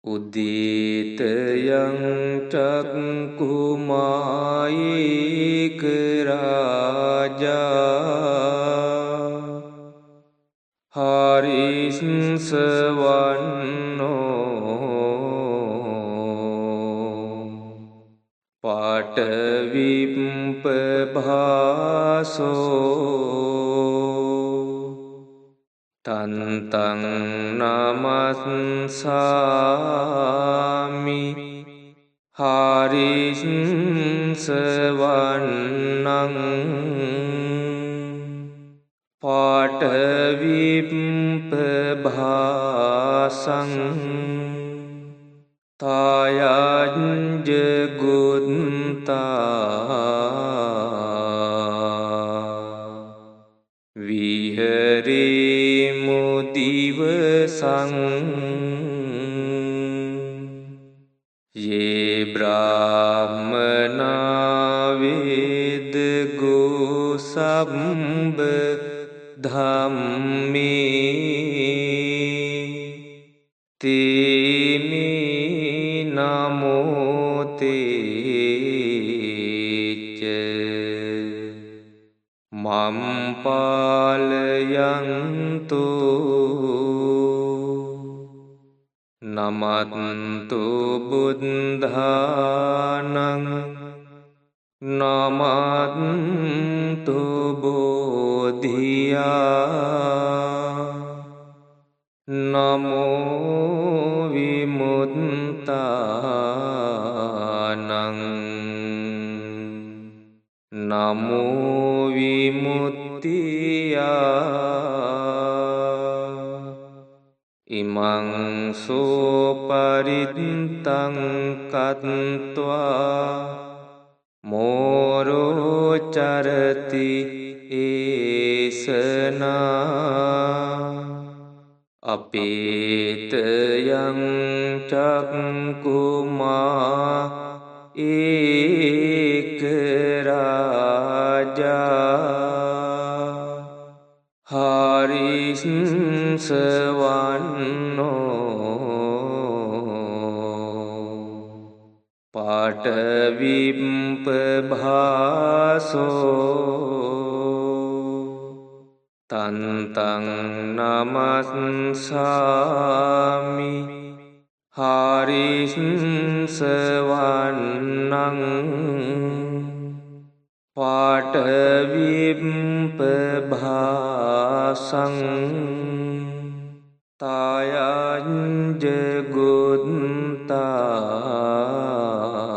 උදීතයං චක්කුමායික රාජා හරිස්සවන්නෝ පාඨවිප්පභාසෝ තන්තං නමස්සාමි හරිස්සවන්නං පාඨවිප්පභාසං තායඤ්ජගුත්තා විහෙරේ මුදිවසං යේ බ්‍රාහ්මනා වේදගෝ සම්බ ධම්මේ තේමේ නමෝතේච මම්පාලයන්තු නමත්තු බුද්ධානං නමත්තු බෝධියා නමෝ විමුක්තානං නමෝ විමුක්තියා ඉමං සෝපරිත්තං කତ୍වා මෝරෝ චරති ඒසනා අපේතයං චක්කුමා ඒක රාජා හරිස්සවන්නෝ පාඨවිප්පභාසෝ තන්තං නමස්සාමි හරිස්සවන්නං පාඨවිප්පභාසං තායඤ්ජගුත්තා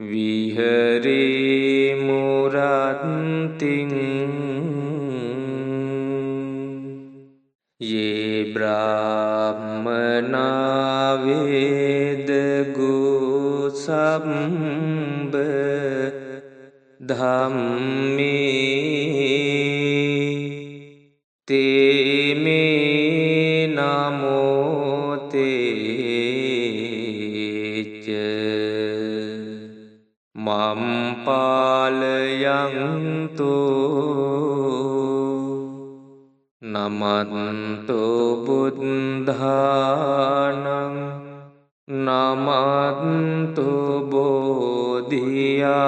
විහෙරේ මුරත්තිං යේ බ්‍රාහ්මනා වේදගෝ සම්බ ධම්මේ තේමේ නමෝතේච මම්පාලයන්තු නමත්තු බුද්ධානං නමත්තු බෝධියා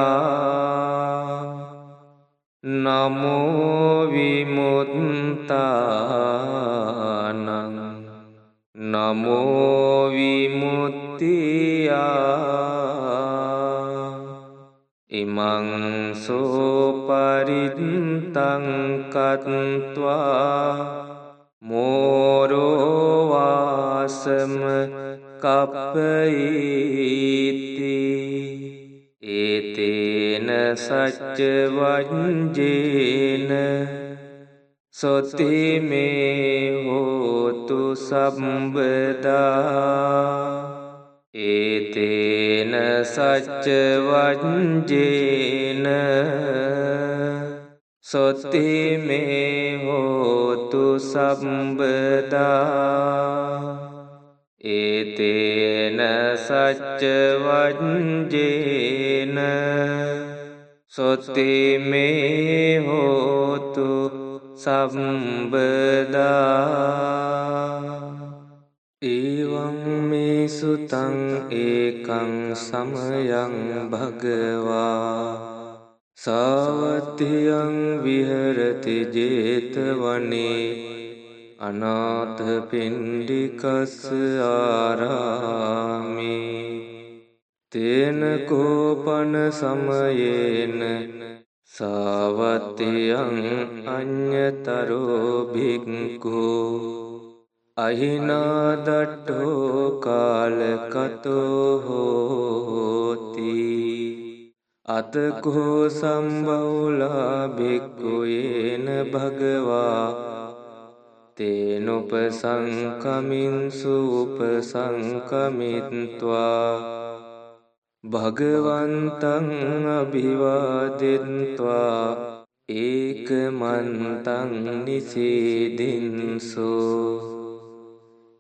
නමෝ විමුක්තානං නමෝ විමුක්තියා ඉමං සෝපරිත්තං කତ୍වා මෝරෝ වාසම කප්පයිති ඒතේන සච්ච වංජේන සොතිමේ හෝතු සම්බදා ඒතේන සච්ච වංජේන සොතිමේ හෝතු සම්බදා ඒතේන සච්ච වංජේන සොතිමේ හෝතු සම්බදා එවං මේ සුතං ඒකං සමයං භගවා සාවත්තියං විහෙරති 제තවනේ අනාථ පිණ්ඩිකස්ස ආරාමේ තේන කෝපන සමයේන සාවත්තියං අඤ්ඤතරෝ භික්ඛු අහිනාදට්ඨෝ කාලකතෝ හෝති අතකෝ සම්බෞලා භික්ඛුයේන භගවා තේනුපසංකමින්සු උපසංකමිත්වා භගවන්තං අභිවාදිත්වා ඒකමන්තං නිසීදින්සෝ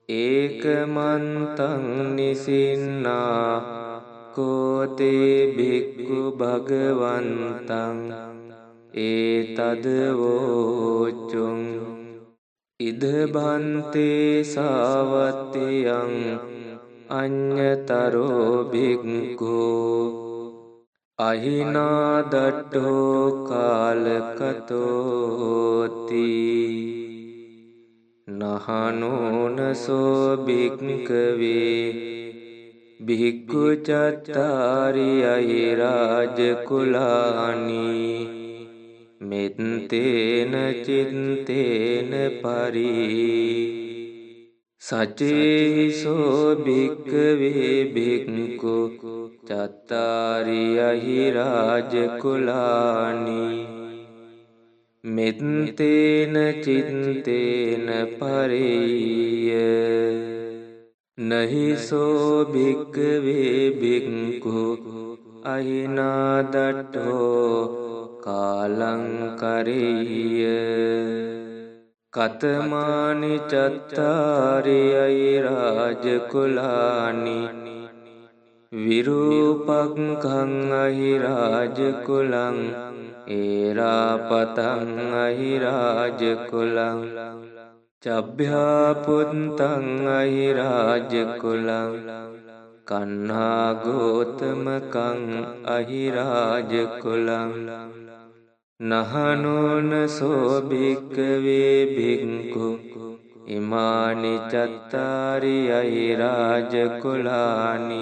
ඒකමන්තං නිසින්නා කෝතේ භික්ඛු භගවන්තං ඒතදවෝචුං ඉද බන්තේ සාවත්තියං අඤ්ඤතරෝ භික්ඛු අහිනාදට්ඨෝ කාලකතෝති නහනෝනසෝ භික්ඛවේ භික්ඛු චත්තාරි අහිරාජ කුලානි මෙත්තේන චිත්තේන පරි සචේසෝ භික්ඛවේ භික්ඛු චත්තාරි අහිරාජ කුලානි මෙත්තේන චිත්තේන පරිය නහිසෝ භික්ඛවේ භික්ඛු අහිනාදට්ඨෝ කාලං කරෙය්‍ය කතමානි චත්තාරි අහිරාජ කුලානි විරූපක්ඛං අහිරාජ කුලං ඒරාපතං අහිරාජ කුලං චබ්භ්‍යාපුත්තං අහිරාජ කුලං කන්හා ගෝතමකං අහිරාජ කුලං නහනෝනසෝ භික්ඛවේ භික්ඛු ඉමානි චත්තාරි අහිරාජ කුලානි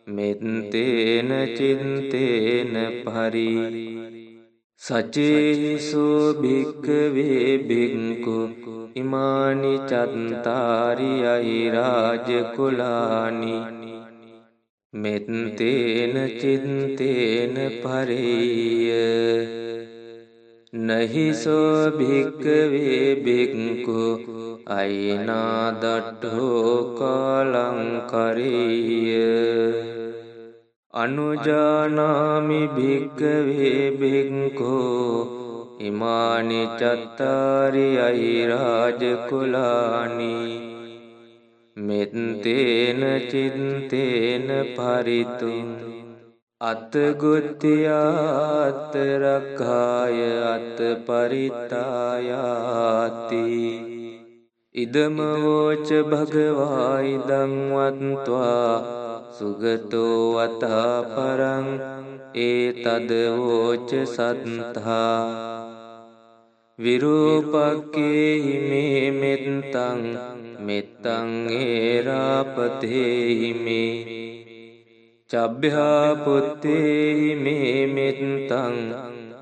මෙත්තේන චිත්තේන පරි සචේසෝ භික්ඛවේ භික්ඛු ඉමානි චත්තාරි අහිරාජ කුලානි මෙත්තේන චිත්තේන පරිය නහිසෝ භික්ඛවේ භික්ඛු අයිනාදට්ඨෝ කාලං කරෙය්‍ය අනුජානාමි භික්ඛවේ භික්ඛු ඉමානි චත්තාරි අහිරාජ කුලානි මෙත්තේන චිත්තේන පරිතු අත්ගුත්තියාත් රක්ඛාය අත් පරිත්තායාති ඉදම වෝච භගවා ඉදං වත්වා සුගතෝ වතා පරං ඒතද වෝච සත්තා විරූපක්ඛේහි මේ මෙත්තං මෙත්තං ඒරාපතේහි මේ චබ්භ්‍යාපුත්තේහි මේ මෙත්තං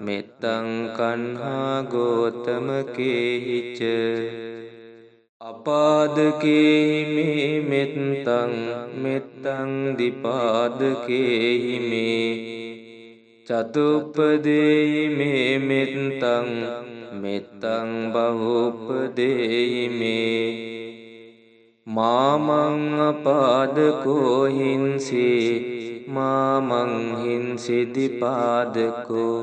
මෙත්තං කන්හා ගෝතමකේහිච අපාදකේහි මේ මෙත්තං මෙත්තං දිපාදකේහි මේ චතුප්පදේහි මේ මෙත්තං මෙත්තං බහුප්පදේහි මේ මාමං අපාදකෝ හිංසේ මාමං හිංසි දිපාදකෝ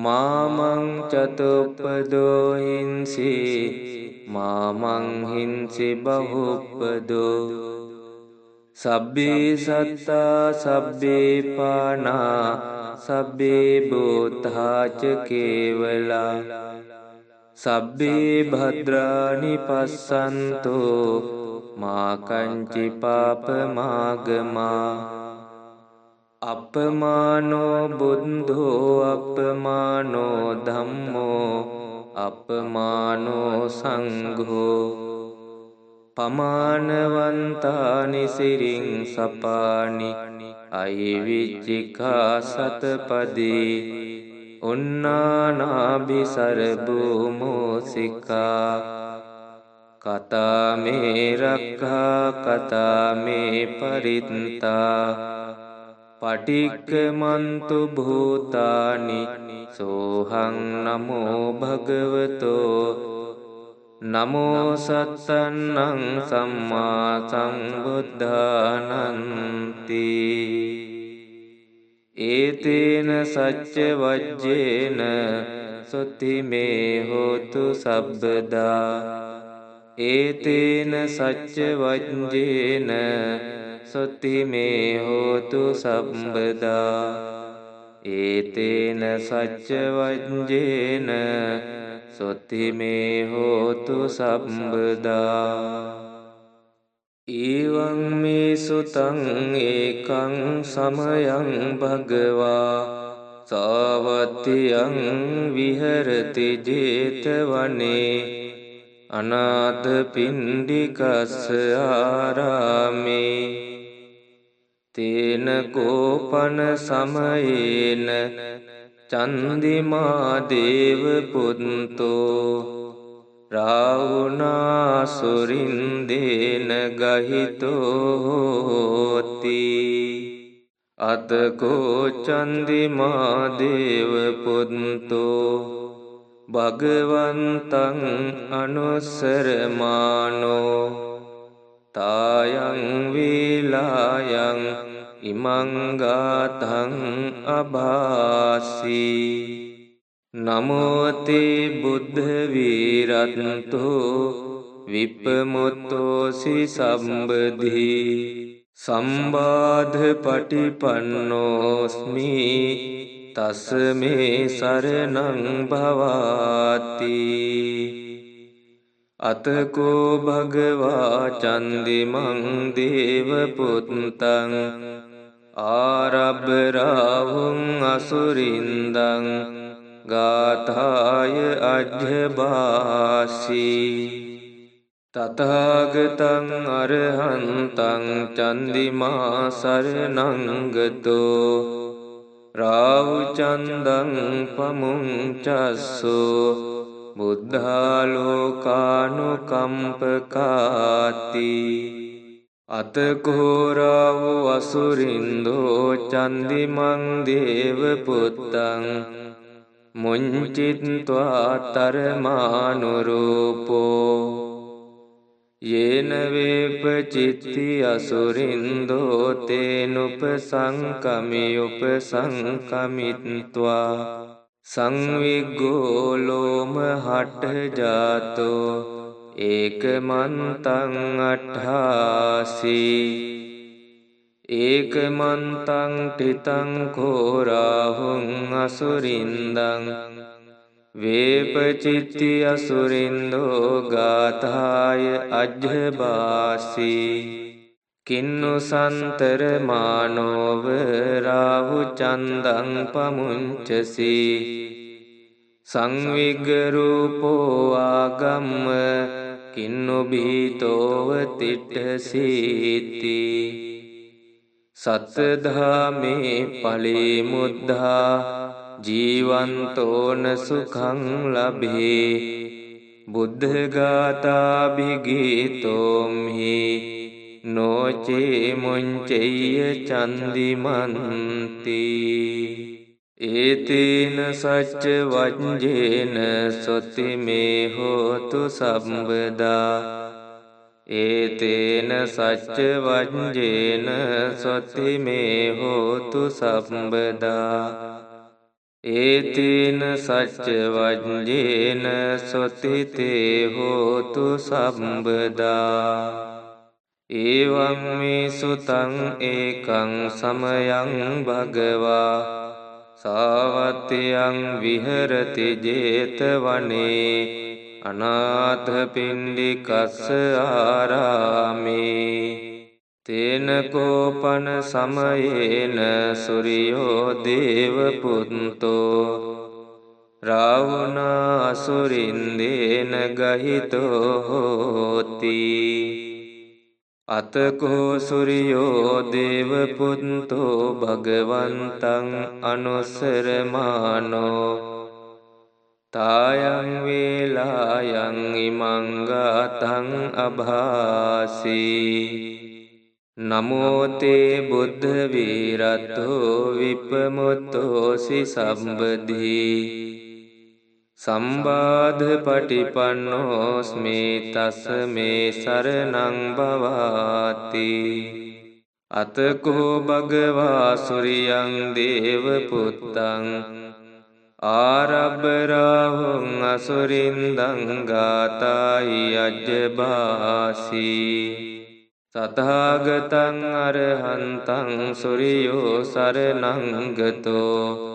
මාමං චතුප්පදෝ හිංසේ මාමං හිංසි බහුප්පදෝ සබ්බේ සත්තා සබ්බේ පානා සබ්බේ භූතාච කේවලා සබ්බේ භද්‍රානි පස්සන්තෝ මාකංචි පාපමාගමා අපමානෝ බුද්ධෝ අපමානෝ ධම්මෝ අපමානෝ සංඝෝ පමානවන්තානි සිරින් සපානි අයිවිච්චිකා සතපදී උන්නානාභිසරභූ මෝසිකා කතාමේ රක්ඛා කතාමේ පරිත්තා පටික්කමන්තු භූතානි සෝහං නමෝ භගවතෝ නමෝ සත්තන්නං සම්මා සම්බුද්ධානන්ති ඒතේන සච්ච වජ්ජේන සුත්තිමේ හෝතු සබ්බදා ඒතේන සච්ච වජ්ජේන සුත්තිමේ හෝතු සබ්බදා ඒතේන සච්ච වජ්ජේන සුත්තිමේ හෝතු සබ්බදා ඊවං මේ සුතං ඒකං සමයං භගවා සාවත්තියං විහෙරති ජේතවනේ අනාථපිණ්ඩිකස්ස ආරාමේ තේන කෝපන සමයේන චන්දිමා දේව පුත්තෝ රාවුනාසුරින්දේන ගහිතෝ හෝති අතකෝ චන්දිමා දේව පුත්තෝ භගවන්තං අනුස්සරමානෝ තායං වීලායං ඉමං ගාතං අභාසී නමෝතේ බුද්ධ වීරත්තෝ විප්පමුත්තෝසි සම්බදී සම්බාධ පටිපන්නෝස්මි තස්මේ සරණං භවාති අතකෝ භගවා චන්දිමං දේව පුත්තං ආරබ්බරාවුං අසුරින්දං ගාථාය අජ්ජභාසී තථාගතං අරහන්තං චන්දිමා සරණං ගතෝ රාවුචන්දං පමුංචස්සෝ බුද්ධාලෝකානුකම්පකාති අතකෝ රාවු අසුරින්දෝ චන්දිමං දේව පුත්තං මුංචිත්වා තරමානුරූපෝ යේන වේපචිත්ති අසුරින්දෝ තේනුපසංකමි උපසංකමිත්වා සංවිග්ගෝ ලෝම හට්ඨ ජාතෝ ඒකමන්තං අට්ඨාසී ඒකමන්තං ඨිතං කෝරාහුං අසුරින්දං වේපචිත්ති අසුරින්දෝ ගාථාය අජ්ජභාසී කින්නු සන්තර මානෝව රාහුචන්දං පමුංචසී සංවිග්ගරූපෝ ආගම්ම කින්නු භීතෝව තිට්ඨසීති සත්තධාමේ ඵලේ මුද්ධා ජීවන්තෝන සුඛං ලබේ බුද්ධ ගාථාභිගීතෝම්හි නොචේ මුංචෙය්‍ය චන්දිමන්ති ඒතේන සච්ච වජ්ජේන සොතිමේ හෝතු සම්බදා ඒතේන සච්ච වජ්ජේන සොතිමේ හෝතු සම්බදා ඒතේන සච්ච වජ්ජේන සොතිතේ හෝතු සම්බදා ඒවං මේ සුතං ඒකං සමයං භගවා සාවත්තියං විහෙරති ජේතවනේ අනාථපිණ්ඩිකස්ස ආරාමේ තේන කෝපන සමයේන සුරියෝ දේවපුත්තෝ රාවුනා අසුරින්දේන ගහිතෝ හෝති. අතකෝ සුරියෝ දේවපුත්තෝ භගවන්තං අනුස්සරමානෝ තායං වේලායන් ඉමං ගාතං අභාසී. නමෝ තේ බුද්ධ වීරතෝ විපමුත්තෝසි සම්බදී සම්බාධ පටිපන්නෝස්මි තස්ස මේ සරණං භවාති. අතකෝ භගවා සුරියං දේවපුත්තං ආරබ්බරාහුං අසුරින්දං ගාතායි අජ්ජභාසී. තථාගතං අරහන්තං සුරියෝ සරණං ගතෝ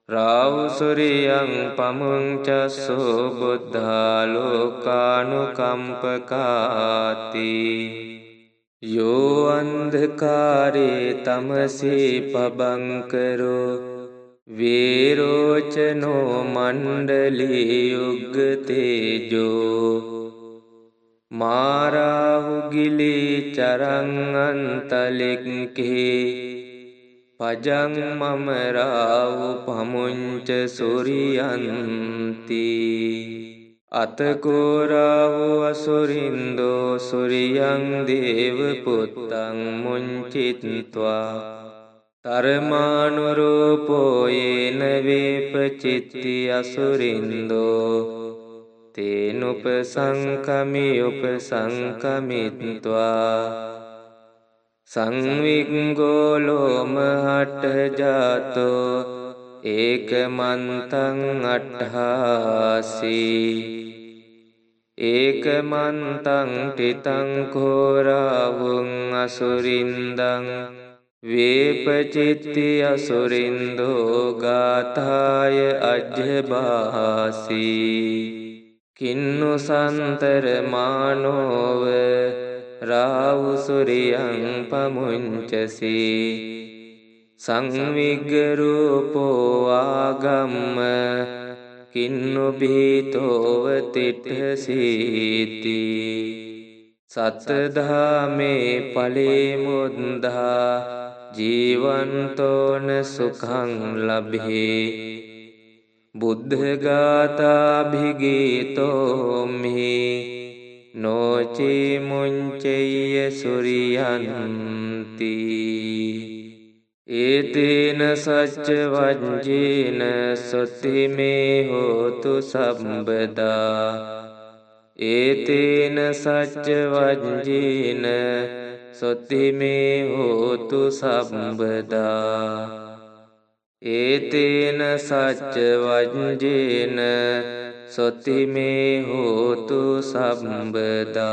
රාවු සුරියං පමුංචස්සෝ බුද්ධා ලෝකානුකම්පකාති. යෝ අන්ධකාරේ තමසී පබංකරෝ වේරෝචනෝ මණ්ඩලී යුග්ගතේජෝ මාරාහුගිලී චරං අන්තලික්ඛේ පජං මම රාවු පමුංච සුරියන්ති. අතකෝ රාවු අසුරින්දෝ සුරියං දේවපුත්තං මුංචිත්වා තරමානුරූපෝ යේන වේපචිත්ති අසුරින්දෝ තේනුපසංකමි උපසංකමිත්වා සංවිග්ගෝ ලෝමහට්ඨ ජාතෝ ඒකමන්තං අට්ඨාසී. ඒකමන්තං ඨිතං කෝරාවුං අසුරින්දං වේපචිත්ති අසුරින්දෝ ගාථාය අජ්ජභාසී. කින්නු සන්තර මානෝව රාවු සුරියං පමුංචසී. සංවිග්ගරූපෝ ආගම්ම කින්නු භීතෝව තිට්ඨසීති. සත්තධාමේ ඵලේ මුද්ධා ජීවන්තෝන සුඛං ලබ්හේ. බුද්ධ ගාථාභිගීතෝමි නෝචී මුංචෙය්‍ය සුරියන්ති. ඒතේන සච්ච වජ්ජේන සොත්තිමේ හෝතු සම්බදා. ඒතේන සච්ච වජ්ජේන සොත්තිමේ හෝතු සම්බදා. ඒතේන සච්ච වජ්ජේන සොත්තිමේ හෝතු සම්බදා.